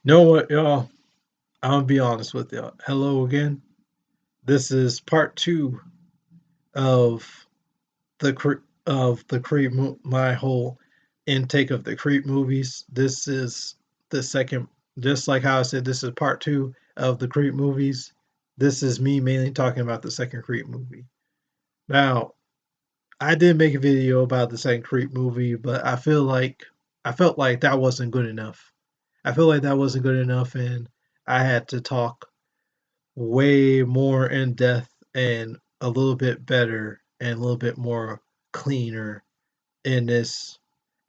Know what, y'all? I'm gonna be honest with y'all. Hello again. This is part two of the Creep my whole intake of the Creep movies. This is the second, just like how I said, this is part two of the Creep movies. This is me mainly talking about the second Creep movie. Now, I did make a video about the second Creep movie, but I felt like that wasn't good enough. I feel like that wasn't good enough, and I had to talk way more in depth and a little bit better and a little bit more cleaner in this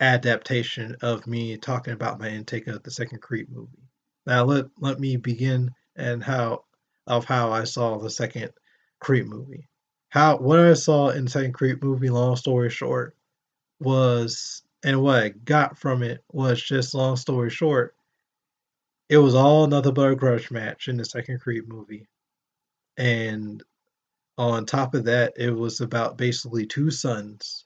adaptation of me talking about my intake of the second Creep movie. Now let me begin and how I saw the second Creep movie. How what I saw in the second Creep movie, long story short, was and what I got from it was just long story short, it was all another but a grudge match in the second Creep movie. And on top of that, it was about basically two sons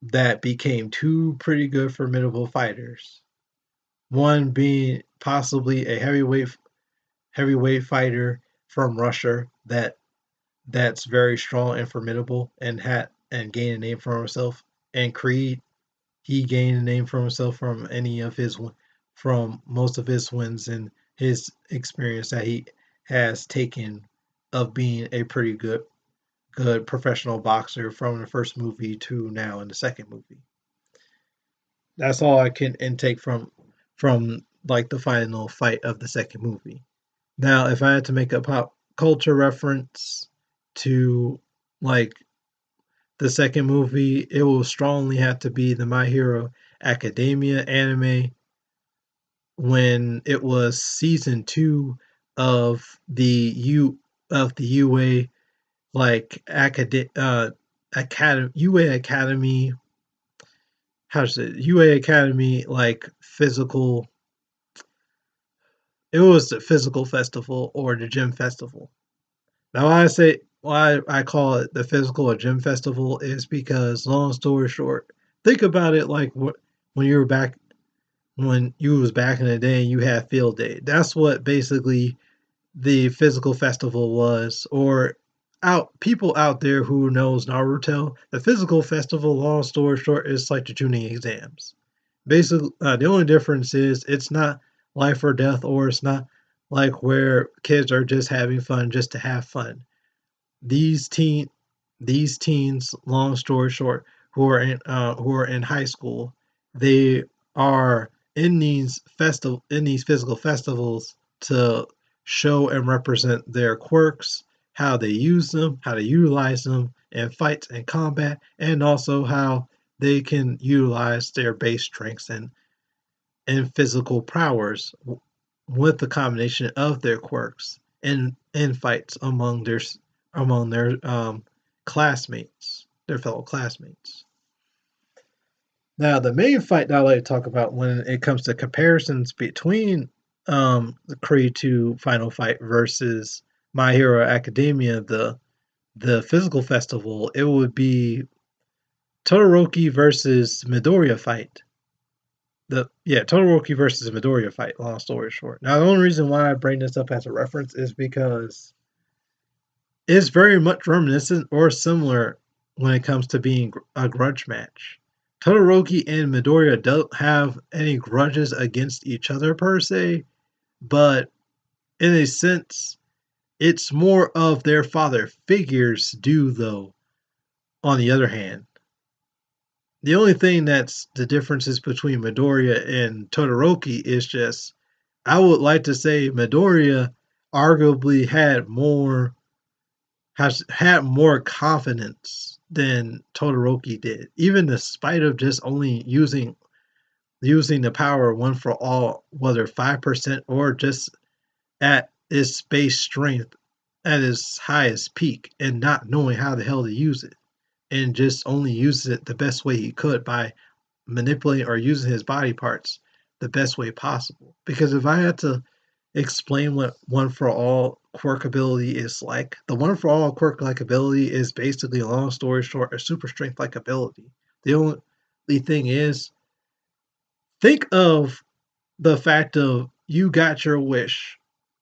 that became two pretty good formidable fighters. One being possibly a heavyweight fighter from Russia that's very strong and formidable and had and gained a name for himself. And Creed, he gained a name for himself from most of his wins and his experience that he has taken of being a pretty good professional boxer from the first movie to now in the second movie. That's all I can intake from like the final fight of the second movie. Now, if I had to make a pop culture reference to like the second movie, it will strongly have to be the My Hero Academia anime when it was season 2 of the UA like academy UA Academy how to say it, UA Academy like physical. It was the physical festival or the gym festival. Now, why I call it the physical or gym festival is because, long story short, think about it like when you were back when you was back in the day and you had field day. That's what basically the physical festival was, or out people out there who knows Naruto, the physical festival, long story short, is like the tuning exams. Basically, the only difference is it's not life or death, or it's not like where kids are just having fun just to have fun. These teen, these teens, long story short, who are in high school, they are in these physical festivals to show and represent their quirks, how they use them, how to utilize them in fights and combat, and also how they can utilize their base strengths and physical powers with the combination of their quirks in fights among their classmates, their fellow classmates. Now, the main fight that I like to talk about when it comes to comparisons between the Creed 2 Final Fight versus My Hero Academia, the physical festival, it would be Todoroki versus Midoriya fight. Todoroki versus Midoriya fight. Long story short. Now, the only reason why I bring this up as a reference is because it's very much reminiscent or similar when it comes to being a grudge match. Todoroki and Midoriya don't have any grudges against each other per se, but in a sense, it's more of their father figures do, though, on the other hand. The only thing that's the differences between Midoriya and Todoroki is just, I would like to say Midoriya arguably has had more confidence than Todoroki did, even despite of just only using the power one for all, whether 5% or just at its base strength at its highest peak, and not knowing how the hell to use it, and just only uses it the best way he could by manipulating or using his body parts the best way possible. Because if I had to explain what one for all quirk ability is like, the one for all quirk like ability is basically, long story short, a super strength like ability. The only thing is, think of the fact of you got your wish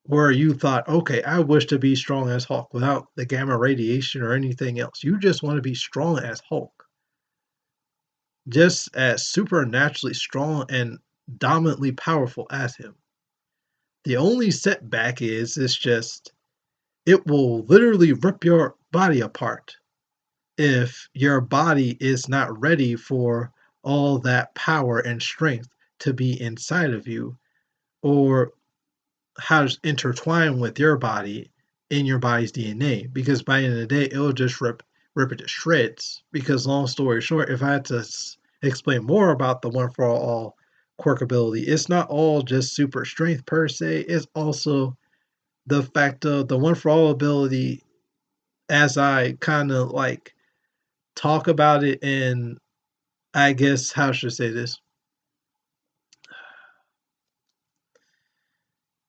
where you thought, okay, I wish to be strong as Hulk without the gamma radiation or anything else. You just want to be strong as Hulk, just as supernaturally strong and dominantly powerful as him. The only setback is it's just it will literally rip your body apart if your body is not ready for all that power and strength to be inside of you, or how to intertwine with your body in your body's DNA. Because by the end of the day, it'll just rip it to shreds. Because long story short, if I had to explain more about the One for All quirk ability, it's not all just super strength per se. It's also the fact of the One for All ability, as I kind of like talk about it in, I guess, how should I say this?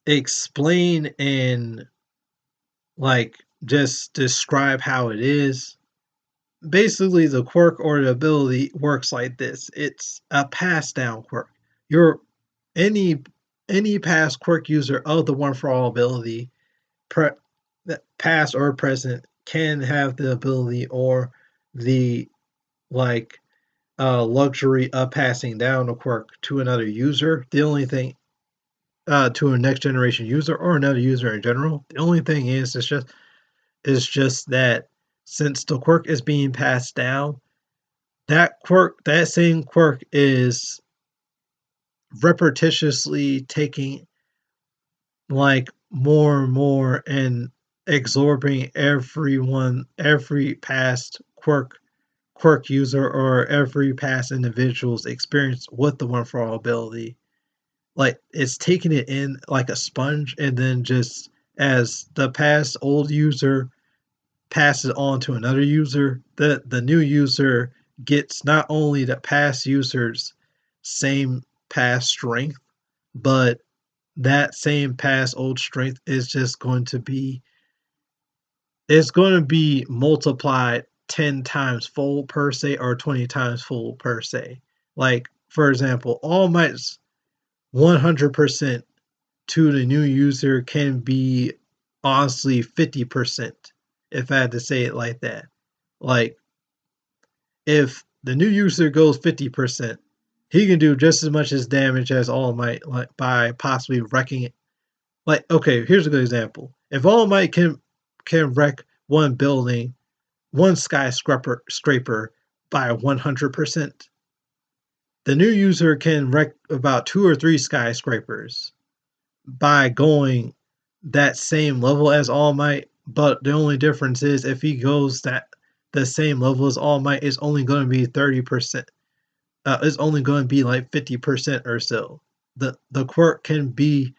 Explain and like just describe how it is. Basically, the quirk or the ability works like this. It's a pass down quirk. Your any any past quirk user of the One for All ability, pre, past or present, can have the ability or the like luxury of passing down a quirk to another user. The only thing to a next generation user or another user in general. The only thing is it's just that since the quirk is being passed down, that same quirk is repetitiously taking like more and more and absorbing every past quirk user or every past individual's experience with the One for All ability. Like it's taking it in like a sponge, and then just as the past old user passes it on to another user, the new user gets not only the past user's same past strength, but that same past old strength is just going to be it's going to be multiplied 10 times full per se or 20 times full per se. Like for example, All Might's 100% to the new user can be honestly 50%, if I had to say it like that. Like if the new user goes 50%, he can do just as much as damage as All Might, like by possibly wrecking it. Like okay, here's a good example. If All Might can wreck one building, one skyscraper by 100%, the new user can wreck about two or three skyscrapers by going that same level as All Might, but the only difference is if he goes that the same level as All Might, is only going to be 30%. It's only going to be like 50% or so. The quirk can be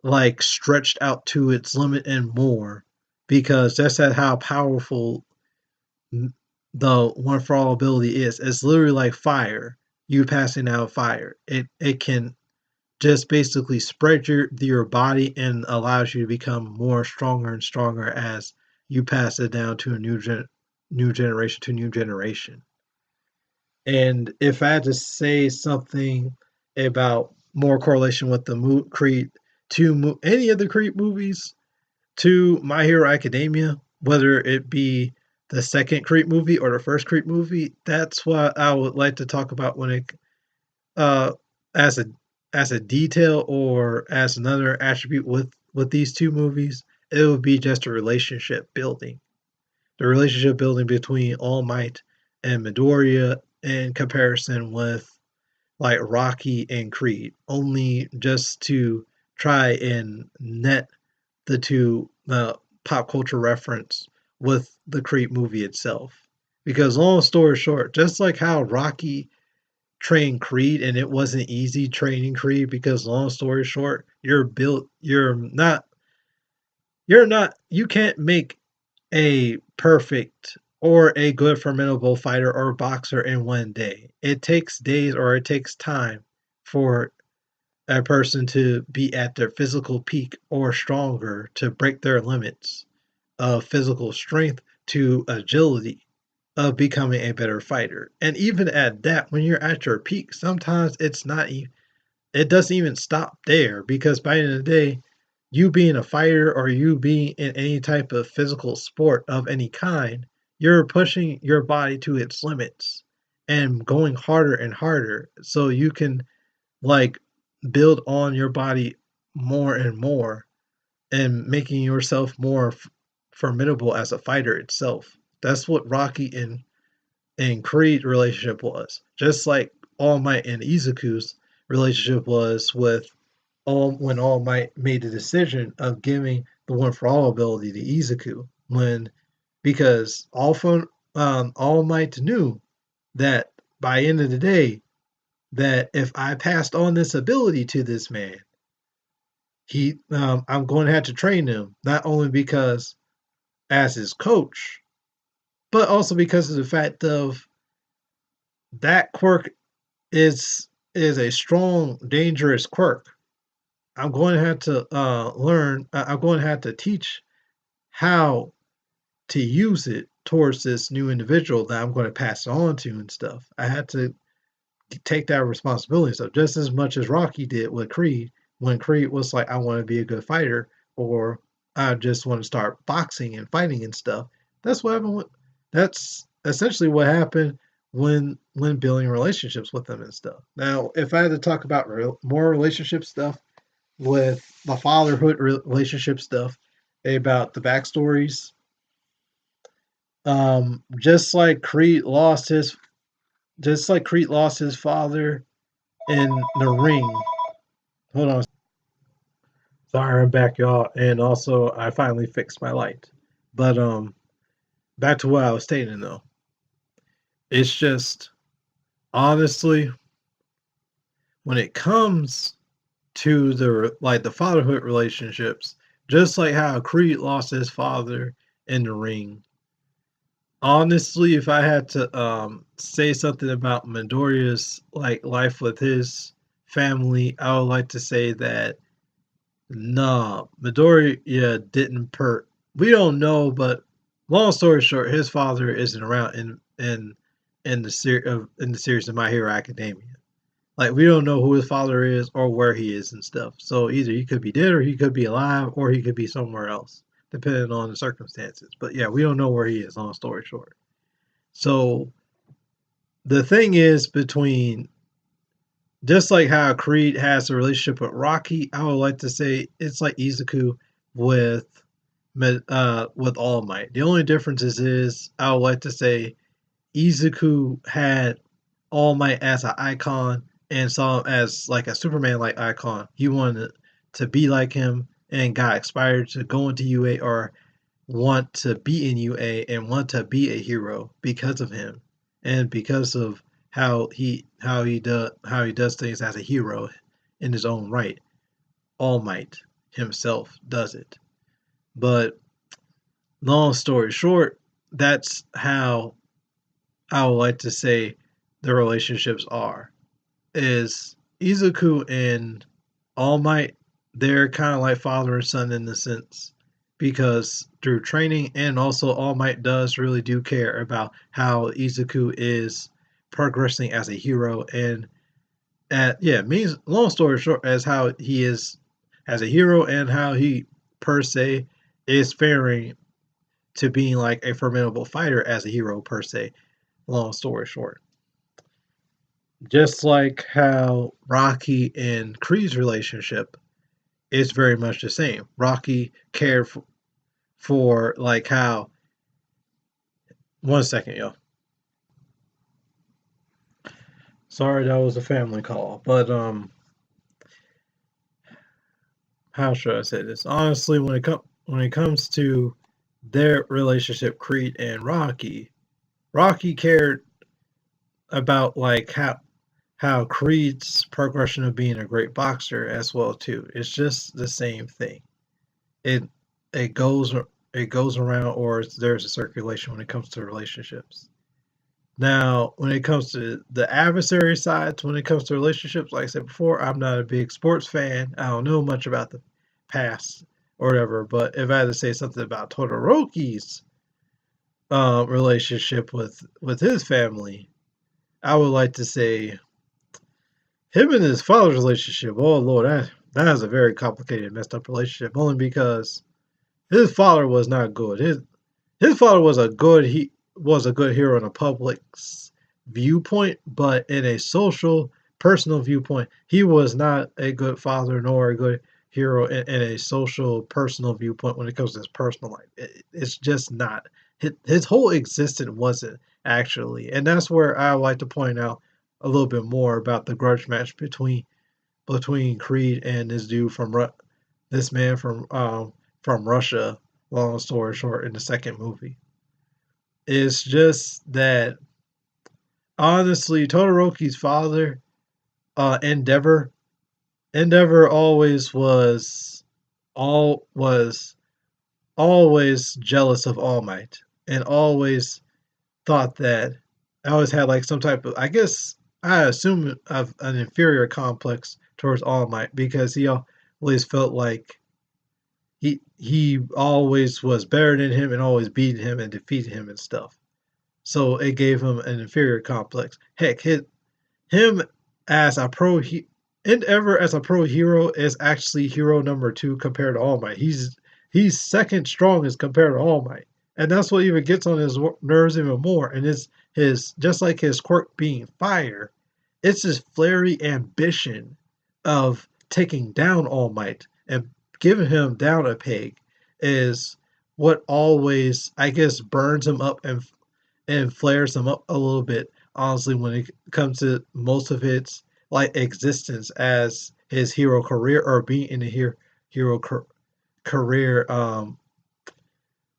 like stretched out to its limit and more, because that's how powerful the One for All ability is. It's literally like fire. You passing out fire. It can just basically spread your body and allows you to become more stronger and stronger as you pass it down to a new generation to new generation. And if I had to say something about more correlation with the Creed to any of the Creed movies to My Hero Academia, whether it be the second Creed movie or the first Creed movie, that's what I would like to talk about when it uh, as a detail or as another attribute with these two movies, it would be just a relationship building. The relationship building between All Might and Midoriya in comparison with like Rocky and Creed, only just to try and net the two pop culture reference with the Creed movie itself. Because long story short, just like how Rocky train Creed, and it wasn't easy training Creed because long story short, you can't make a perfect or a good formidable fighter or boxer in one day. It takes days or it takes time for a person to be at their physical peak or stronger to break their limits of physical strength to agility of becoming a better fighter. And even at that, when you're at your peak, sometimes it's not it doesn't even stop there, because by the end of the day, you being a fighter or you being in any type of physical sport of any kind, you're pushing your body to its limits and going harder and harder so you can like build on your body more and more and making yourself more formidable as a fighter itself. That's what Rocky and Creed relationship was. Just like All Might and Izuku's relationship was with when All Might made the decision of giving the One for All ability to Izuku, because All Might knew that by the end of the day, that if I passed on this ability to this man, I'm going to have to train him, not only because as his coach, but also because of the fact of that quirk is a strong, dangerous quirk. I'm going to have to learn. I'm going to have to teach how to use it towards this new individual that I'm going to pass it on to and stuff. I had to take that responsibility. So just as much as Rocky did with Creed, when Creed was like, "I want to be a good fighter," or "I just want to start boxing and fighting and stuff." That's what happened. That's essentially what happened when building relationships with them and stuff. Now, if I had to talk about more relationship stuff with the fatherhood relationship stuff, about the backstories, just like Creed lost his, father in the ring. Hold on. Sorry, I'm back, y'all. And also, I finally fixed my light. But back to what I was stating though. It's just honestly, when it comes to the fatherhood relationships, just like how Creed lost his father in the ring. Honestly, if I had to say something about Midoriya's life with his family, I would like to say that nah, Midoriya didn't per. We don't know, but long story short, his father isn't around in the series of My Hero Academia. Like we don't know who his father is or where he is and stuff. So either he could be dead or he could be alive or he could be somewhere else, depending on the circumstances. But yeah, we don't know where he is, long story short. So the thing is between just like how Creed has a relationship with Rocky, I would like to say it's like Izuku with with All Might. The only difference is I would like to say Izuku had All Might as an icon and saw him as like a Superman like icon. He wanted to be like him and got inspired to go into UA or want to be in UA and want to be a hero because of him and because of how he does things as a hero in his own right. All Might himself does it. But long story short, that's how I would like to say the relationships are. Is Izuku and All Might, they're kind of like father and son in the sense, because through training and also All Might does really do care about how Izuku is progressing as a hero, and means long story short as how he is as a hero and how he per se is faring to being like a formidable fighter as a hero per se. Long story short, just like how Rocky and Creed's relationship is very much the same. Rocky cared for like how. One second, yo. Sorry, that was a family call, but how should I say this? Honestly, when it comes to their relationship, Creed and Rocky cared about like how Creed's progression of being a great boxer as well too. It's just the same thing. It it goes it goes around, or there's a circulation when it comes to relationships. Now, when it comes to the adversary sides, when it comes to relationships, like I said before, I'm not a big sports fan. I don't know much about the past or whatever. But if I had to say something about Todoroki's relationship with his family, I would like to say him and his father's relationship, oh Lord, that is a very complicated, messed up relationship. Only because his father was not good. His father was a good hero in a public's viewpoint, but in a social, personal viewpoint, he was not a good father nor a good hero in a social, personal viewpoint when it comes to his personal life. It's just not. His whole existence wasn't actually, and that's where I like to point out a little bit more about the grudge match between Creed and this dude this man from Russia. Long story short, in the second movie, it's just that honestly, Todoroki's father, Endeavor, Endeavor all was always jealous of All Might, and always thought that I always had like some type of, I guess I assume, of an inferior complex towards All Might, because he always felt like he always was better than him and always beat him and defeated him and stuff. So it gave him an inferior complex. Heck, him as a Endeavor as a pro hero is actually hero number 2 compared to All Might. He's second strongest compared to All Might, and that's what even gets on his nerves even more. And his just like his quirk being fire, it's his flary ambition of taking down All Might and giving him down a peg is what always, I guess, burns him up and flares him up a little bit. Honestly, when it comes to most of its like existence as his hero career, or being in the hero career,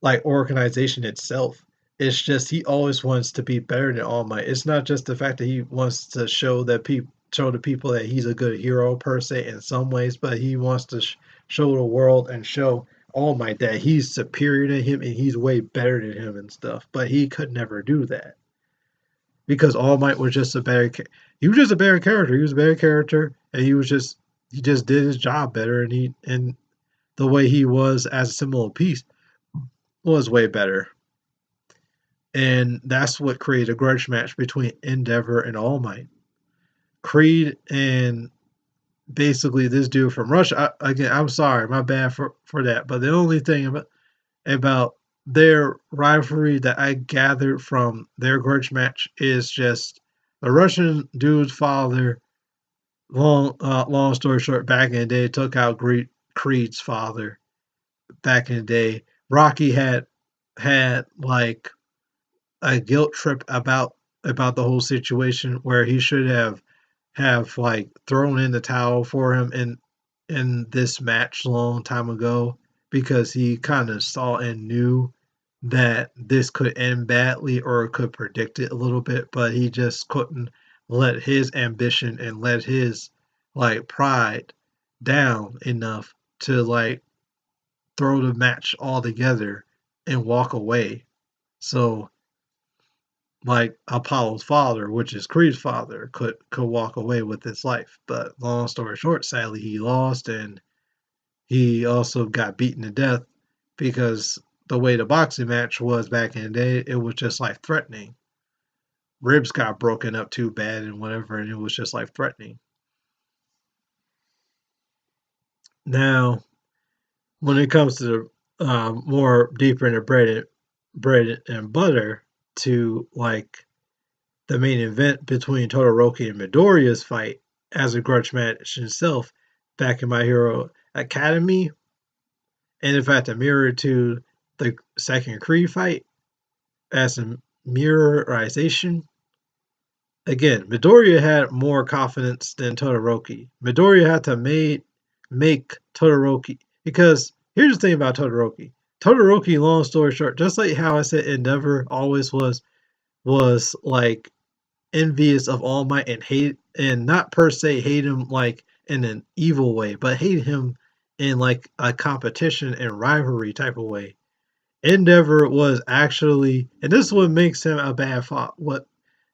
like organization itself. It's just he always wants to be better than All Might. It's not just the fact that he wants to show the people that he's a good hero per se in some ways, but he wants to show the world and show All Might that he's superior to him and he's way better than him and stuff. But he could never do that because All Might was just a better. He was just a better character. He was a better character, and he just did his job better, and the way he was as a symbol of peace was way better. And that's what created a grudge match between Endeavor and All Might. Creed and basically this dude from Russia. Again, I'm sorry, my bad for that. But the only thing about their rivalry that I gathered from their grudge match is just the Russian dude's father. Long story short, back in the day, took out Creed's father. Back in the day, Rocky had like a guilt trip about the whole situation, where he should have like thrown in the towel for him in this match long time ago, because he kind of saw and knew that this could end badly, or could predict it a little bit, but he just couldn't let his ambition and let his like pride down enough to like throw the match all together and walk away. So like Apollo's father, which is Creed's father, could walk away with his life. But long story short, sadly he lost, and he also got beaten to death, because the way the boxing match was back in the day, it was just life threatening. Ribs got broken up too bad and whatever, and it was just life threatening. Now, when it comes to the more deeper into bread and butter, to like the main event between Todoroki and Midoriya's fight as a grudge match itself back in My Hero Academy, and in fact a mirror to the second Creed fight as a mirrorization. Again, Midoriya had more confidence than Todoroki. Midoriya had to make Todoroki, because here's the thing about Todoroki. Todoroki, long story short, just like how I said Endeavor always was like envious of All Might and hate, and not per se hate him like in an evil way, but hate him in like a competition and rivalry type of way. Endeavor was actually, and this is what makes him a bad father.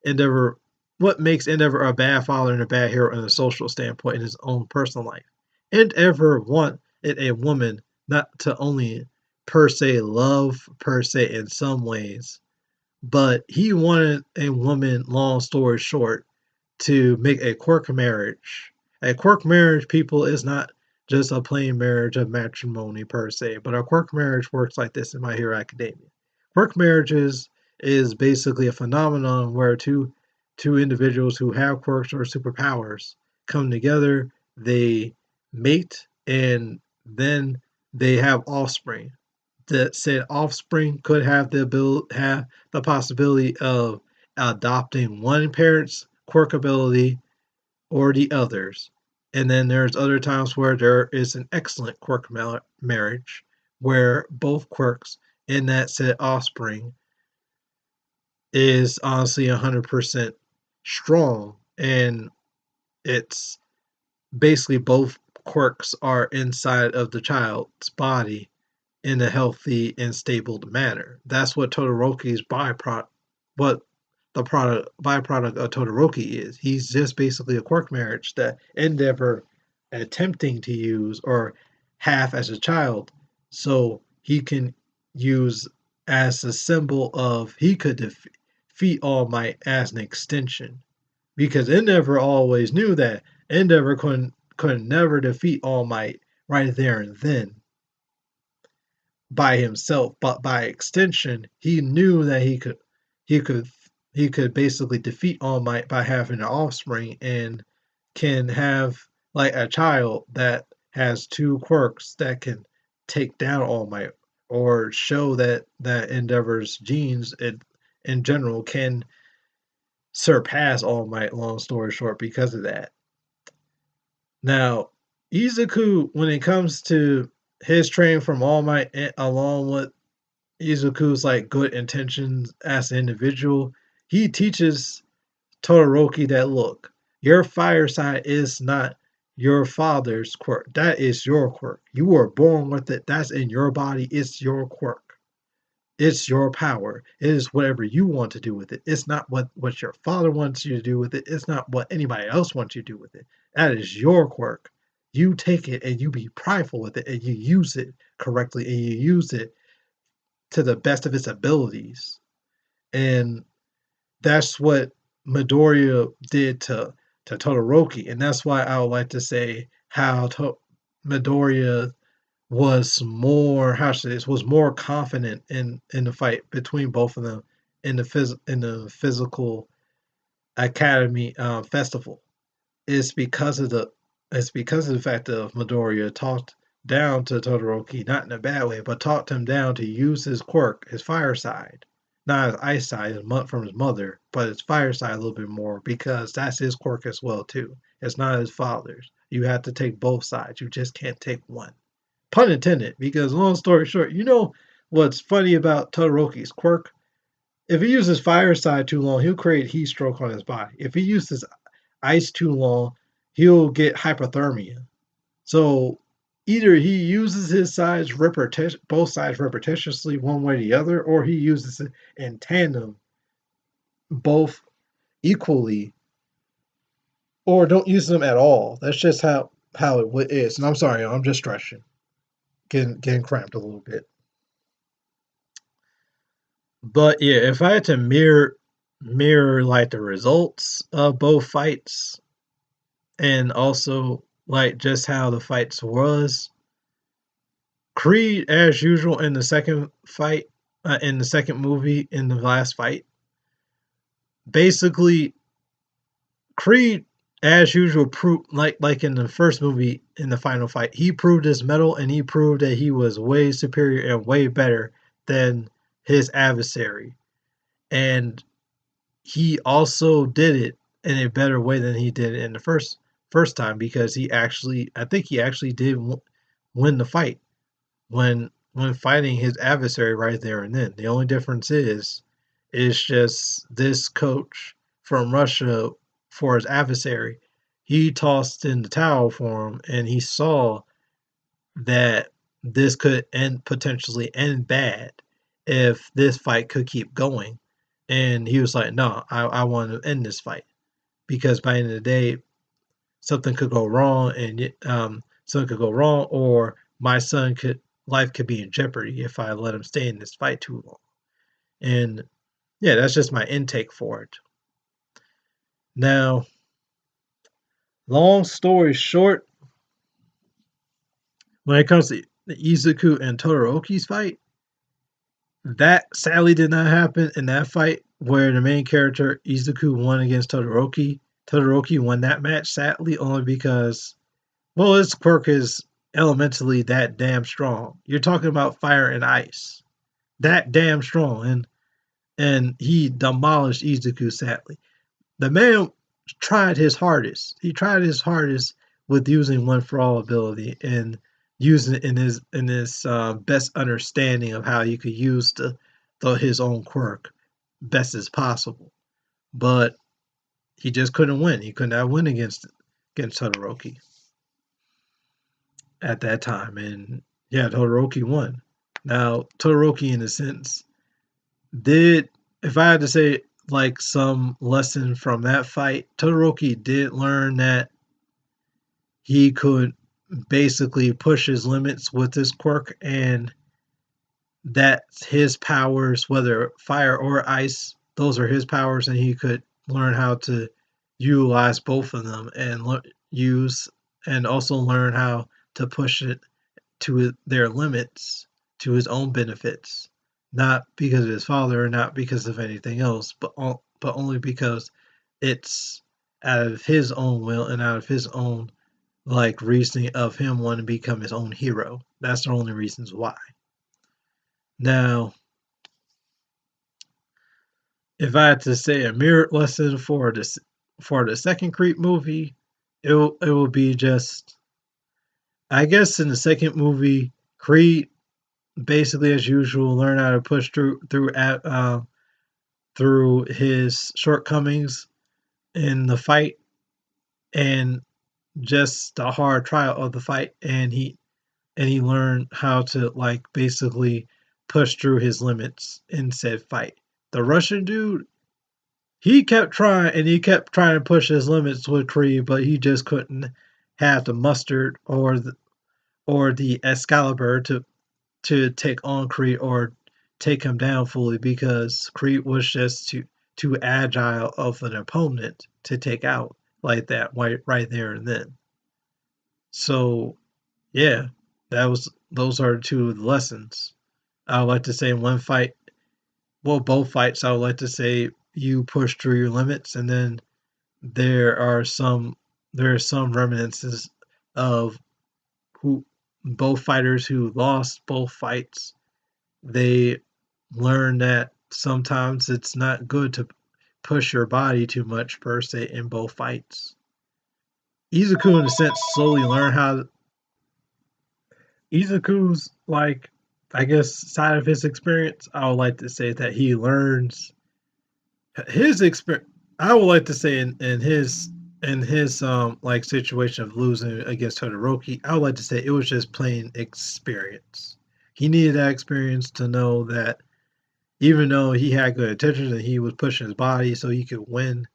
Endeavor, what makes Endeavor a bad father and a bad hero in a social standpoint in his own personal life. Endeavor wanted a woman not to only per se love per se in some ways, but he wanted a woman, long story short, to make a quirk marriage. A quirk marriage, people, is not just a plain marriage of matrimony per se, but a quirk marriage works like this in My Hero Academia. Quirk marriages is basically a phenomenon where two individuals who have quirks or superpowers come together, they mate, and then they have offspring. That said offspring could have the possibility of adopting one parent's quirk ability or the others. And then there's other times where there is an excellent quirk marriage where both quirks in that said offspring is honestly 100% strong, and it's basically both quirks are inside of the child's body in a healthy and stable manner. That's what Todoroki's byproduct, what the product byproduct of Todoroki is. He's just basically a quirk marriage that Endeavor attempting to use or have as a child, so he can use as a symbol of he could defeat All Might as an extension. Because Endeavor always knew that Endeavor could never defeat All Might right there and then by himself, but by extension, he knew that he could he could basically defeat All Might by having an offspring and can have like a child that has two quirks that can take down All Might or show that Endeavor's genes in general can surpass All Might, long story short, because of that. Now, Izuku, when it comes to his training from All Might, along with Izuku's like good intentions as an individual, he teaches Todoroki that look, your fire sign is not your father's quirk. That is your quirk. You were born with it. That's in your body. It's your quirk. It's your power. It is whatever you want to do with it. It's not what your father wants you to do with it. It's not what anybody else wants you to do with it. That is your quirk. You take it and you be prideful with it and you use it correctly and you use it to the best of its abilities. And that's what Midoriya did to Todoroki. And that's why I would like to say how Midoriya was more was more confident in the fight between both of them in the physical academy festival. It's because of the fact that Midoriya talked down to Todoroki, not in a bad way, but talked him down to use his quirk, his fire side, not his ice side from his mother, but his fire side a little bit more because that's his quirk as well too. It's not his father's. You have to take both sides. You just can't take one. Pun intended, because long story short, you know what's funny about Todoroki's quirk? If he uses fire side too long, he'll create heat stroke on his body. If he uses ice too long, he'll get hypothermia. So either he uses his sides both sides repetitiously one way or the other, or he uses it in tandem, both equally, or don't use them at all. That's just how it is. And I'm sorry, I'm just stretching, getting cramped a little bit. But yeah, if I had to mirror like the results of both fights and also like just how the fights was, Creed as usual in the second fight, in the second movie, in the last fight, basically Creed as usual proved like in the first movie in the final fight, he proved his mettle and he proved that he was way superior and way better than his adversary. And he also did it in a better way than he did in the first time because I think he actually did win the fight when fighting his adversary right there and then. The only difference is just this coach from Russia for his adversary. He tossed in the towel for him, and he saw that this could potentially end bad if this fight could keep going. And he was like, "No, I want to end this fight because by the end of the day, something could go wrong, and something could go wrong, or my son could life could be in jeopardy if I let him stay in this fight too long." And yeah, that's just my intake for it. Now, Long story short, when it comes to the Izuku and Todoroki's fight, that sadly did not happen in that fight where the main character Izuku won against Todoroki. Todoroki won that match sadly only because, well, his quirk is elementally that damn strong. You're talking about fire and ice, that damn strong, and he demolished Izuku sadly. The man tried his hardest. He tried his hardest with using One for All ability and using it in his best understanding of how he could use his own quirk best as possible. But he just couldn't win. He could not win against Todoroki at that time, and yeah, Todoroki won. Now Todoroki, in a sense, did, if I had to say like some lesson from that fight, Todoroki did learn that he could basically push his limits with his quirk, and that his powers, whether fire or ice, those are his powers, and he could learn how to utilize both of them and use, and also learn how to push it to their limits to his own benefits, not because of his father, not because of anything else, but only because it's out of his own will and out of his own like reasoning of him wanting to become his own hero. That's the only reasons why. Now, if I had to say a mirror lesson for the second Creep movie, it will be just, I guess in the second movie, Creed basically as usual learn how to push through his shortcomings in the fight and just the hard trial of the fight, and he learned how to like basically push through his limits in said fight. The Russian dude, he kept trying and he kept trying to push his limits with Creed, but he just couldn't have the mustard or the Excalibur to take on Creed or take him down fully because Creed was just too agile of an opponent to take out like that right there and then. So yeah, that was those are two of the lessons. I would like to say in one fight, well, both fights, I would like to say you push through your limits, and then there are some there are some reminiscences of who both fighters who lost both fights. They learn that sometimes it's not good to push your body too much per se in both fights. Izuku, in a sense, slowly learned how Izuku's like, I guess, side of his experience. I would like to say that he learns his experience. I would like to say in his like situation of losing against Todoroki, I would like to say it was just plain experience. He needed that experience to know that even though he had good intentions and he was pushing his body so he could win,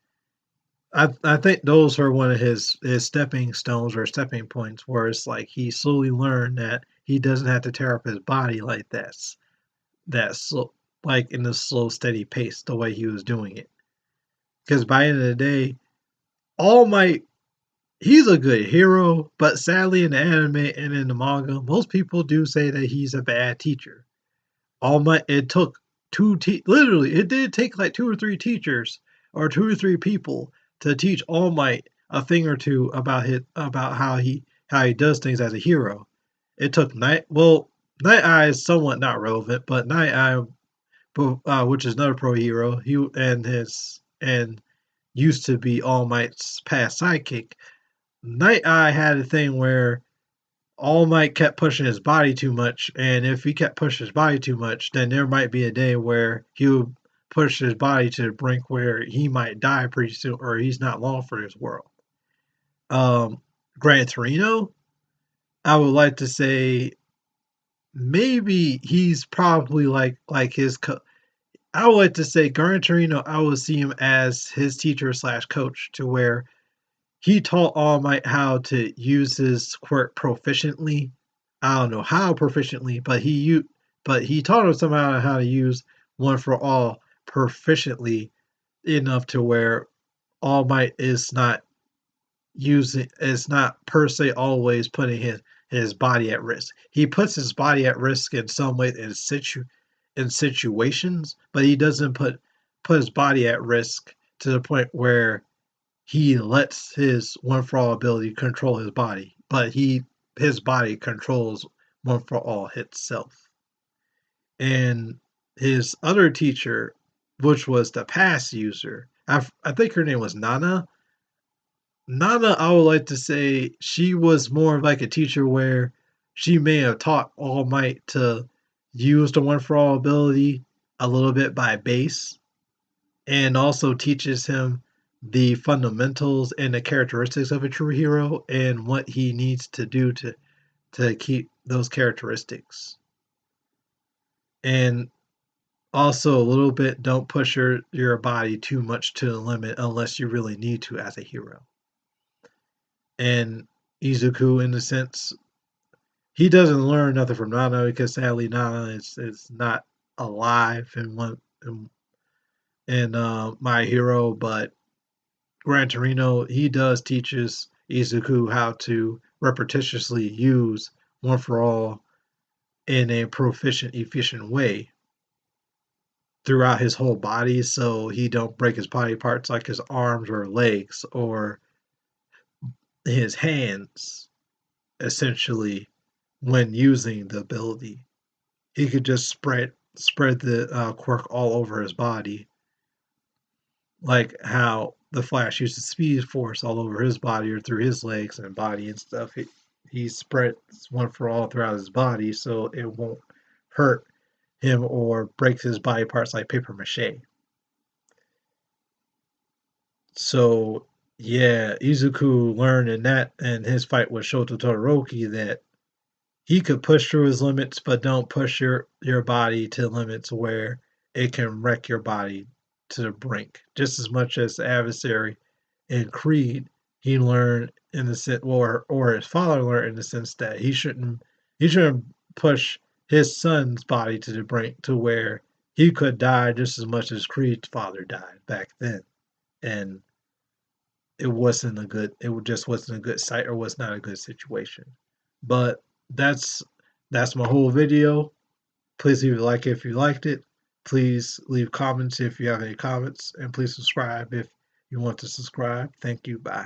I think those are one of his stepping stones or stepping points where it's like he slowly learned that he doesn't have to tear up his body like that slow, like in the slow steady pace the way he was doing it. Because by the end of the day, All Might, he's a good hero, but sadly in the anime and in the manga, most people do say that he's a bad teacher. All Might, it took literally it did take like two or three teachers or two or three people to teach All Might a thing or two about how he does things as a hero. It took Night Eye is somewhat not relevant, but Night Eye, which is another pro hero, he and used to be All Might's past sidekick. Night Eye had a thing where All Might kept pushing his body too much, and if he kept pushing his body too much, then there might be a day where he would push his body to the brink where he might die pretty soon, or he's not long for this world. Um, Gran Torino, I would like to say maybe he's probably like his. I would like to say Gran Torino. I would see him as his teacher slash coach, to where he taught All Might how to use his quirk proficiently. I don't know how proficiently, but he taught him somehow how to use One for All proficiently enough to where All Might is not using is not per se always putting his body at risk. He puts his body at risk in some way in situations, but he doesn't put his body at risk to the point where he lets his one for all ability control his body, but his body controls one for all itself. And his other teacher, which was the past user, I think her name was Nana. Nana, I would like to say she was more of like a teacher where she may have taught All Might to use the one for all ability a little bit by base, and also teaches him the fundamentals and the characteristics of a true hero and what he needs to do to keep those characteristics. And also a little bit, don't push your body too much to the limit unless you really need to as a hero. And Izuku, in a sense, he doesn't learn nothing from Nana because sadly Nana is not alive in My Hero, but Gran Torino, he does teaches Izuku how to repetitiously use one for all in a proficient, efficient way throughout his whole body, so he don't break his body parts like his arms or legs or his hands. Essentially, when using the ability, he could just spread the quirk all over his body, like how the Flash uses Speed Force all over his body or through his legs and body and stuff. He spreads one for all throughout his body, so it won't hurt him or breaks his body parts like paper mache. So yeah, Izuku learned in that and his fight with Shoto Todoroki that he could push through his limits, but don't push your body to limits where it can wreck your body to the brink. Just as much as the adversary in Creed, he learned in the sense, or his father learned in the sense that he shouldn't push his son's body to the brink to where he could die just as much as Creed's father died back then, and it just wasn't a good sight or was not a good situation. But that's that's my whole video. Please leave a like if you liked it. Please leave comments if you have any comments, and please subscribe if you want to subscribe. Thank you. Bye.